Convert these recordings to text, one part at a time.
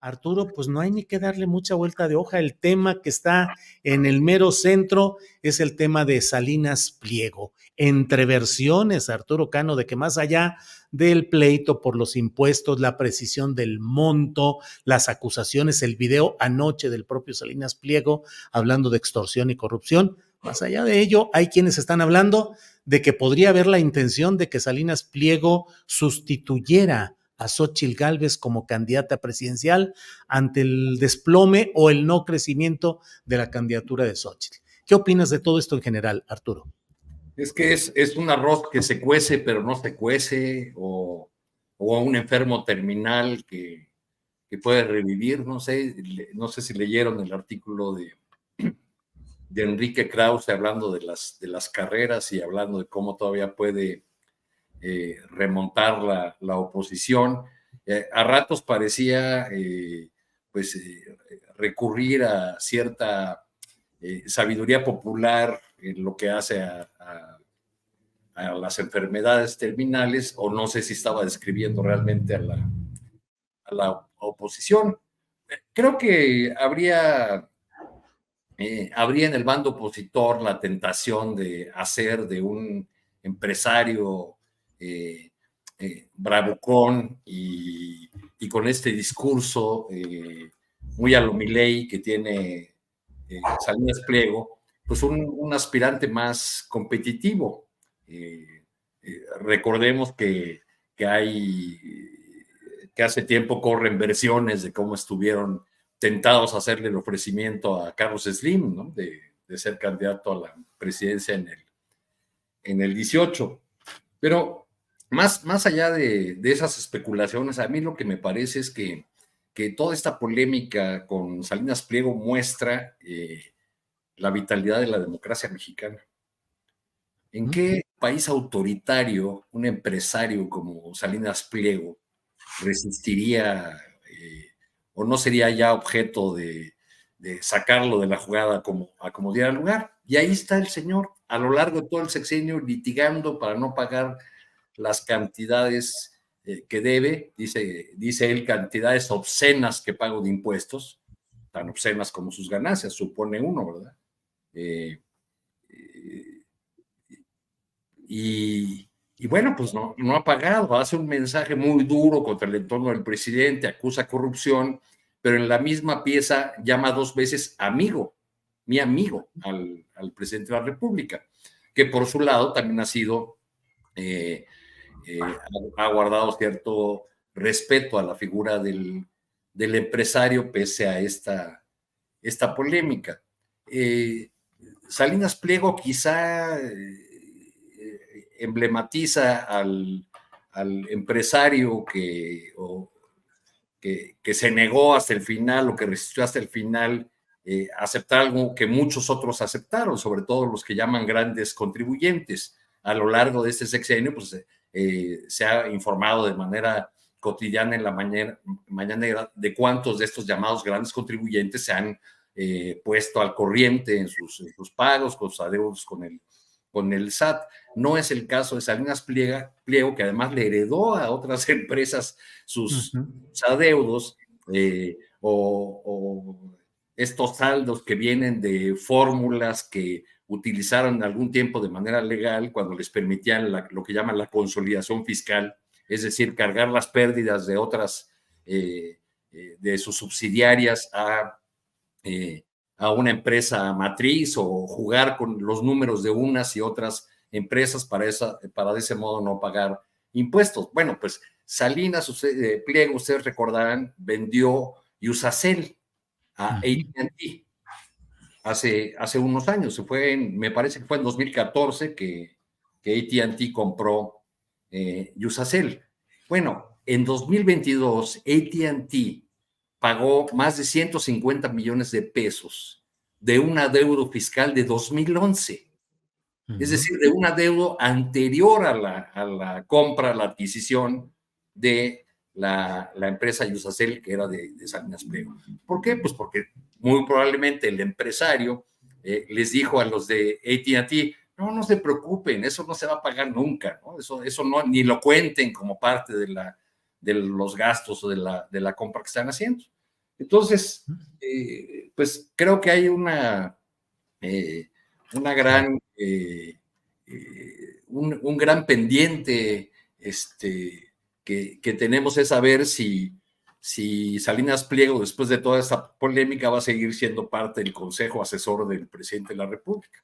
Arturo, pues no hay ni que darle mucha vuelta de hoja. El tema que está en el mero centro es el tema de Salinas Pliego. Entre versiones, Arturo Cano, de que más allá del pleito por los impuestos, la precisión del monto, las acusaciones, el video anoche del propio Salinas Pliego hablando de extorsión y corrupción, más allá de ello, hay quienes están hablando de que podría haber la intención de que Salinas Pliego sustituyera a Xóchitl Gálvez como candidata presidencial ante el desplome o el no crecimiento de la candidatura de Xóchitl. ¿Qué opinas de todo esto en general, Arturo? Es que es un arroz que se cuece pero no se cuece, o un enfermo terminal que puede revivir. No sé si leyeron el artículo de Enrique Krause hablando de las carreras y hablando de cómo todavía puede remontar la oposición. A ratos parecía recurrir a cierta sabiduría popular en lo que hace a las enfermedades terminales, o no sé si estaba describiendo realmente a la oposición. Creo que habría en el bando opositor la tentación de hacer de un empresario bravucón y con este discurso muy a lo Milei que tiene Salinas Pliego, pues un aspirante más competitivo. Recordemos que hace tiempo corren versiones de cómo estuvieron tentados a hacerle el ofrecimiento a Carlos Slim, ¿no? de ser candidato a la presidencia en el 18. Pero más allá de esas especulaciones, a mí lo que me parece es que toda esta polémica con Salinas Pliego muestra la vitalidad de la democracia mexicana. ¿En qué país autoritario un empresario como Salinas Pliego resistiría o no sería ya objeto de sacarlo de la jugada a como diera lugar? Y ahí está el señor, a lo largo de todo el sexenio, litigando para no pagar las cantidades que debe, dice él, cantidades obscenas que pago de impuestos, tan obscenas como sus ganancias, supone uno, ¿verdad? Y bueno, pues no ha pagado, hace un mensaje muy duro contra el entorno del presidente, acusa corrupción, pero en la misma pieza llama 2 veces mi amigo, al presidente de la República, que por su lado también ha sido, ha guardado cierto respeto a la figura del empresario pese a esta polémica. Salinas Pliego quizá emblematiza al empresario que se negó hasta el final o que resistió hasta el final aceptar algo que muchos otros aceptaron, sobre todo los que llaman grandes contribuyentes. A lo largo de este sexenio, pues se ha informado de manera cotidiana en la mañanera de cuántos de estos llamados grandes contribuyentes se han puesto al corriente en sus pagos, con sus adeudos con el SAT. No es el caso de Salinas Pliego, que además le heredó a otras empresas sus adeudos o estos saldos que vienen de fórmulas que utilizaron algún tiempo de manera legal cuando les permitían lo que llaman la consolidación fiscal, es decir, cargar las pérdidas de otras, de sus subsidiarias a una empresa matriz o jugar con los números de unas y otras empresas para de ese modo no pagar impuestos. Bueno, pues Salinas Pliego, ustedes recordarán, vendió Iusacell a AT&T hace unos años. Me parece que fue en 2014 que AT&T compró Iusacell. Bueno, en 2022 AT&T pagó más de 150 millones de pesos de un adeudo fiscal de 2011. Es decir, de un adeudo anterior a la compra, a la adquisición de la empresa Iusacell, que era de Salinas Pliego. ¿Por qué? Pues porque muy probablemente el empresario les dijo a los de AT&T, no se preocupen, eso no se va a pagar nunca, ¿no? Eso no, ni lo cuenten como parte de los gastos o de la compra que están haciendo. Entonces, pues creo que hay una gran, un gran pendiente que tenemos es saber si Salinas Pliego, después de toda esta polémica, va a seguir siendo parte del Consejo Asesor del Presidente de la República.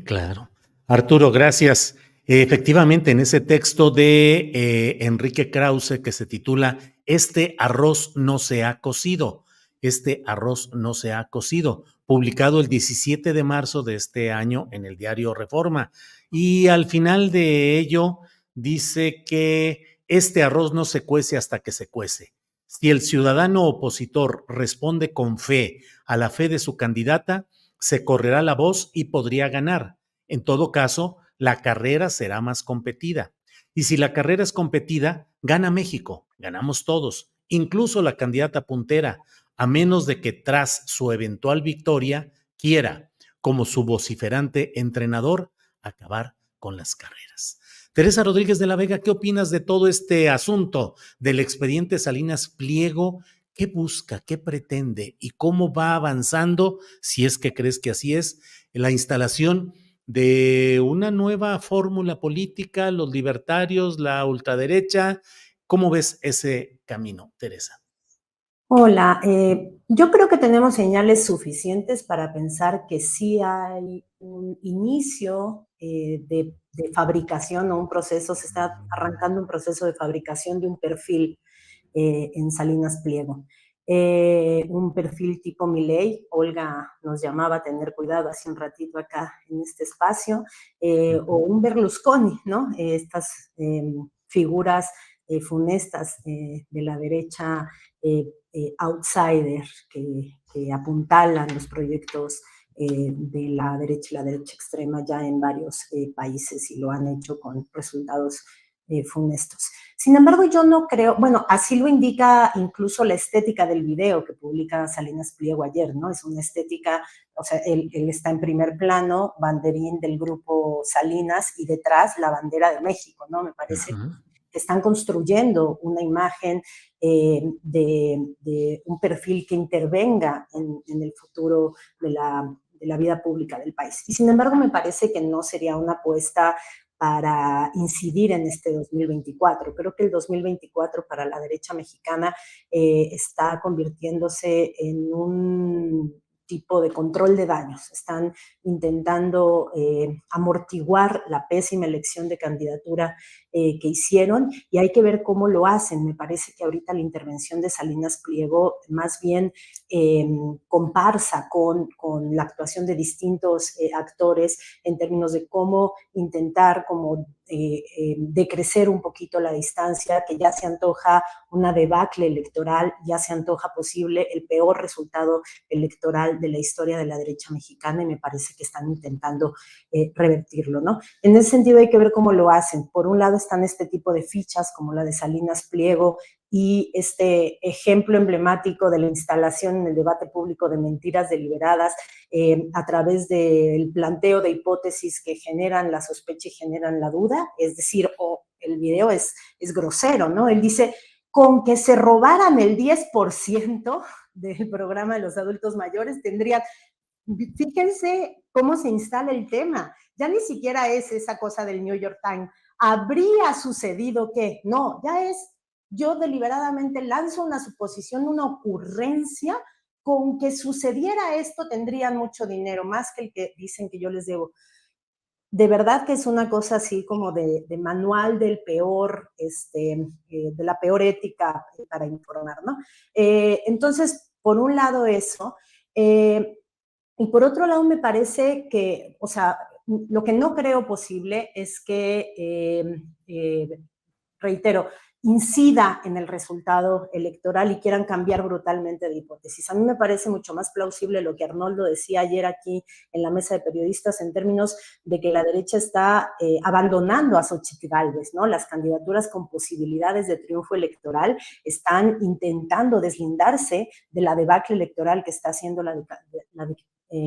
Claro. Arturo, gracias. Efectivamente, en ese texto de Enrique Krause que se titula Este arroz no se ha cocido, este arroz no se ha cocido, publicado el 17 de marzo de este año en el diario Reforma. Y al final de ello dice que este arroz no se cuece hasta que se cuece. Si el ciudadano opositor responde con fe a la fe de su candidata, se correrá la voz y podría ganar. En todo caso, la carrera será más competida. Y si la carrera es competida, gana México, ganamos todos, incluso la candidata puntera, a menos de que tras su eventual victoria quiera, como su vociferante entrenador, acabar con las carreras. Teresa Rodríguez de la Vega, ¿qué opinas de todo este asunto del expediente Salinas Pliego? ¿Qué busca, qué pretende y cómo va avanzando, si es que crees que así es, la instalación de una nueva fórmula política, los libertarios, la ultraderecha? ¿Cómo ves ese camino, Teresa? Hola, yo creo que tenemos señales suficientes para pensar que sí hay un inicio de fabricación o un proceso, se está arrancando un proceso de fabricación de un perfil en Salinas Pliego. Un perfil tipo Milei. Olga nos llamaba a tener cuidado hace un ratito acá en este espacio, o un Berlusconi, ¿no? Estas figuras funestas de la derecha outsider que apuntalan los proyectos de la derecha y la derecha extrema ya en varios países y lo han hecho con resultados funestos. Sin embargo, yo no creo, bueno, así lo indica incluso la estética del video que publica Salinas Pliego ayer, ¿no? Es una estética, o sea, él está en primer plano, banderín del grupo Salinas y detrás la bandera de México, ¿no? Me parece que están construyendo una imagen de un perfil que intervenga en el futuro de la vida pública del país. Y sin embargo, me parece que no sería una apuesta para incidir en este 2024. Creo que el 2024 para la derecha mexicana está convirtiéndose en un tipo de control de daños. Están intentando amortiguar la pésima elección de candidatura que hicieron y hay que ver cómo lo hacen. Me parece que ahorita la intervención de Salinas Pliego más bien comparsa con la actuación de distintos actores en términos de cómo intentar como decrecer un poquito la distancia, que ya se antoja una debacle electoral, ya se antoja posible el peor resultado electoral de la historia de la derecha mexicana y me parece que están intentando revertirlo, ¿no? En ese sentido hay que ver cómo lo hacen. Por un lado están este tipo de fichas como la de Salinas Pliego y este ejemplo emblemático de la instalación en el debate público de mentiras deliberadas a través del planteo de hipótesis que generan la sospecha y generan la duda, es decir, el video es grosero, ¿no? Él dice, con que se robaran el 10% del programa de los adultos mayores, tendrían, fíjense cómo se instala el tema, ya ni siquiera es esa cosa del New York Times, habría sucedido que, no, ya es, yo deliberadamente lanzo una suposición, una ocurrencia, con que sucediera esto tendrían mucho dinero, más que el que dicen que yo les debo. De verdad que es una cosa así como de manual del peor, de la peor ética para informar, ¿no? Entonces, por un lado eso, y por otro lado me parece que, o sea, lo que no creo posible es que, reitero, incida en el resultado electoral y quieran cambiar brutalmente de hipótesis. A mí me parece mucho más plausible lo que Arnoldo decía ayer aquí en la mesa de periodistas en términos de que la derecha está abandonando a Xochitl Gálvez, ¿no? Las candidaturas con posibilidades de triunfo electoral están intentando deslindarse de la debacle electoral que está haciendo la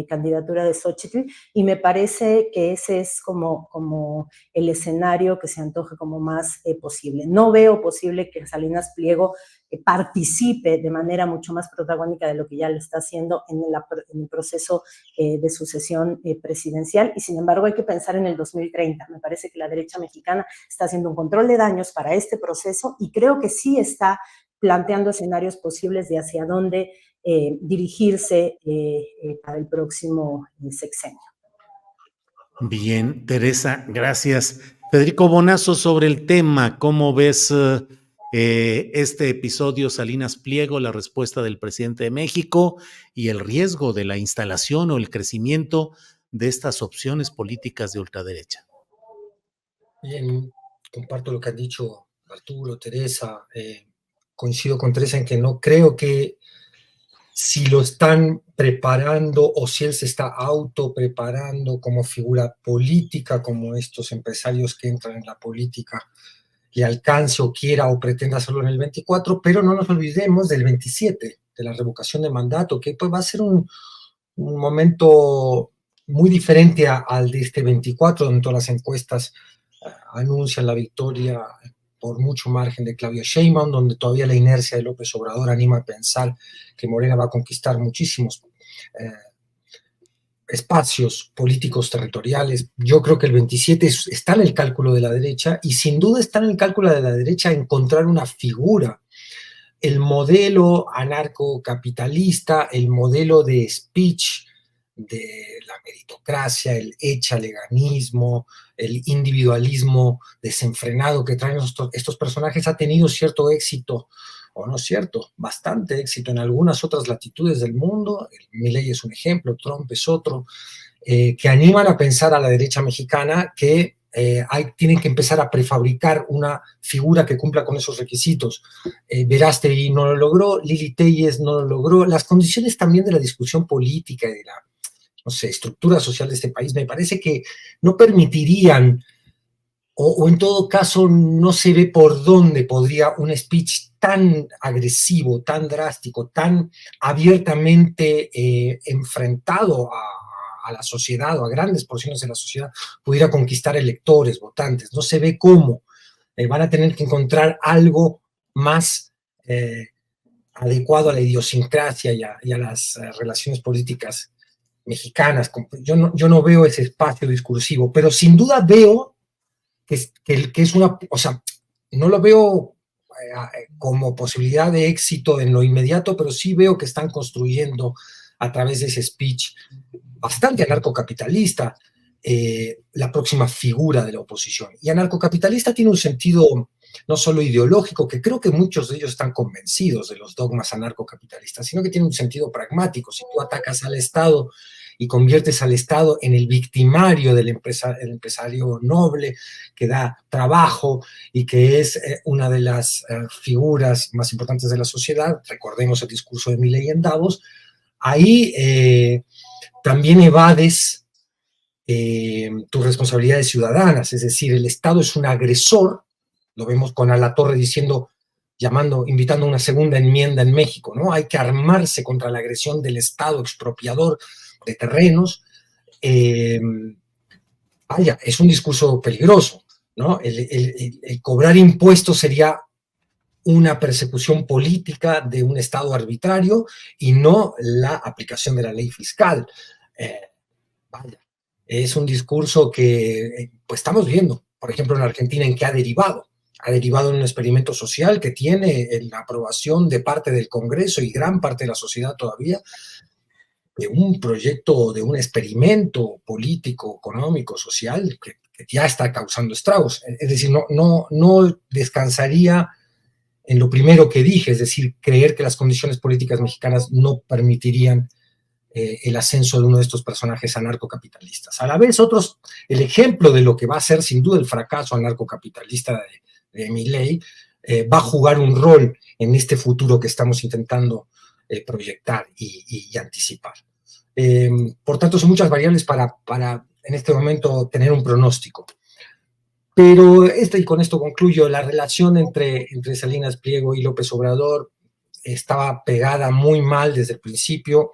candidatura de Xóchitl, y me parece que ese es como el escenario que se antoja como más posible. No veo posible que Salinas Pliego participe de manera mucho más protagónica de lo que ya lo está haciendo en el proceso de sucesión presidencial, y sin embargo hay que pensar en el 2030. Me parece que la derecha mexicana está haciendo un control de daños para este proceso, y creo que sí está planteando escenarios posibles de hacia dónde dirigirse para el próximo sexenio. Bien, Teresa, gracias. Federico Bonazo, sobre el tema, ¿cómo ves este episodio Salinas Pliego, la respuesta del presidente de México y el riesgo de la instalación o el crecimiento de estas opciones políticas de ultraderecha? Bien, comparto lo que han dicho Arturo, Teresa. Coincido con Teresa en que no creo que si lo están preparando o si él se está autopreparando como figura política, como estos empresarios que entran en la política, le alcance o quiera o pretenda hacerlo en el 24, pero no nos olvidemos del 27, de la revocación de mandato, que pues va a ser un momento muy diferente al de este 24, donde todas las encuestas anuncian la victoria por mucho margen de Claudia Sheinbaum, donde todavía la inercia de López Obrador anima a pensar que Morena va a conquistar muchísimos espacios políticos territoriales. Yo creo que el 27 está en el cálculo de la derecha, y sin duda está en el cálculo de la derecha encontrar una figura. El modelo anarcocapitalista, el modelo de speech de la meritocracia, el echaleganismo, el individualismo desenfrenado que traen estos personajes ha tenido cierto éxito, o no cierto, bastante éxito en algunas otras latitudes del mundo. Milei es un ejemplo, Trump es otro, que animan a pensar a la derecha mexicana que tienen que empezar a prefabricar una figura que cumpla con esos requisitos. Verástegui no lo logró, Lili Telles no lo logró. Las condiciones también de la discusión política y de la, no sé, estructura social de este país me parece que no permitirían, o en todo caso no se ve por dónde podría un speech tan agresivo, tan drástico, tan abiertamente enfrentado a la sociedad o a grandes porciones de la sociedad pudiera conquistar electores, votantes. No se ve cómo. Van a tener que encontrar algo más adecuado a la idiosincrasia y a las relaciones políticas mexicanas. Yo no veo ese espacio discursivo, pero sin duda veo que es una, o sea, no lo veo como posibilidad de éxito en lo inmediato, pero sí veo que están construyendo a través de ese speech bastante anarcocapitalista la próxima figura de la oposición. Y anarcocapitalista tiene un sentido no solo ideológico, que creo que muchos de ellos están convencidos de los dogmas anarcocapitalistas, sino que tiene un sentido pragmático. Si tú atacas al Estado y conviertes al Estado en el victimario del empresario noble que da trabajo y que es una de las figuras más importantes de la sociedad, recordemos el discurso de Milei en Davos, ahí también evades tus responsabilidades ciudadanas, es decir, el Estado es un agresor, lo vemos con Alatorre diciendo, invitando a una segunda enmienda en México, ¿no? Hay que armarse contra la agresión del Estado expropiador de terrenos. Vaya, es un discurso peligroso, ¿no? El cobrar impuestos sería una persecución política de un Estado arbitrario y no la aplicación de la ley fiscal. Vaya, es un discurso que pues estamos viendo, por ejemplo, en Argentina, en qué ha derivado. Ha derivado en un experimento social que tiene la aprobación de parte del Congreso y gran parte de la sociedad todavía, de un proyecto, de un experimento político, económico, social, que ya está causando estragos. Es decir, no descansaría en lo primero que dije, es decir, creer que las condiciones políticas mexicanas no permitirían el ascenso de uno de estos personajes anarcocapitalistas. A la vez, el ejemplo de lo que va a ser sin duda el fracaso anarcocapitalista de Milei, va a jugar un rol en este futuro que estamos intentando proyectar y anticipar. Por tanto, son muchas variables para en este momento tener un pronóstico. Pero y con esto concluyo, la relación entre Salinas Pliego y López Obrador estaba pegada muy mal desde el principio.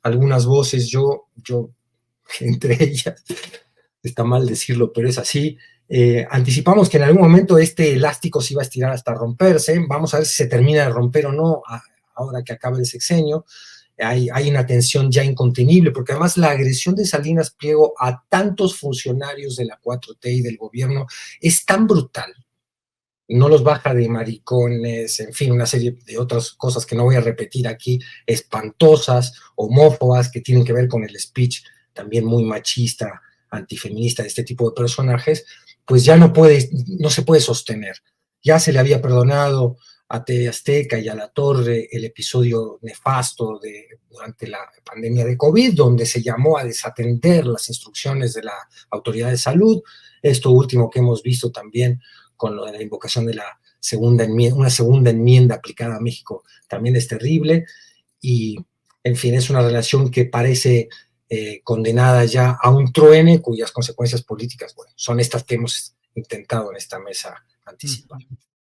algunas voces, yo entre ellas, está mal decirlo, pero es así, anticipamos que en algún momento este elástico se iba a estirar hasta romperse. Vamos a ver si se termina de romper o no ahora que acaba el sexenio. Hay una tensión ya incontenible, porque además la agresión de Salinas Pliego a tantos funcionarios de la 4T y del gobierno es tan brutal, no los baja de maricones, en fin, una serie de otras cosas que no voy a repetir aquí, espantosas, homófobas, que tienen que ver con el speech también muy machista, antifeminista de este tipo de personajes, pues ya no se puede sostener. Ya se le había perdonado a TV Azteca y a La Torre el episodio nefasto durante la pandemia de COVID, donde se llamó a desatender las instrucciones de la Autoridad de Salud. Esto último que hemos visto también con lo de la invocación de la una segunda enmienda aplicada a México, también es terrible. Y, en fin, es una relación que parece condenada ya a un truene, cuyas consecuencias políticas, bueno, son estas que hemos intentado en esta mesa anticipar.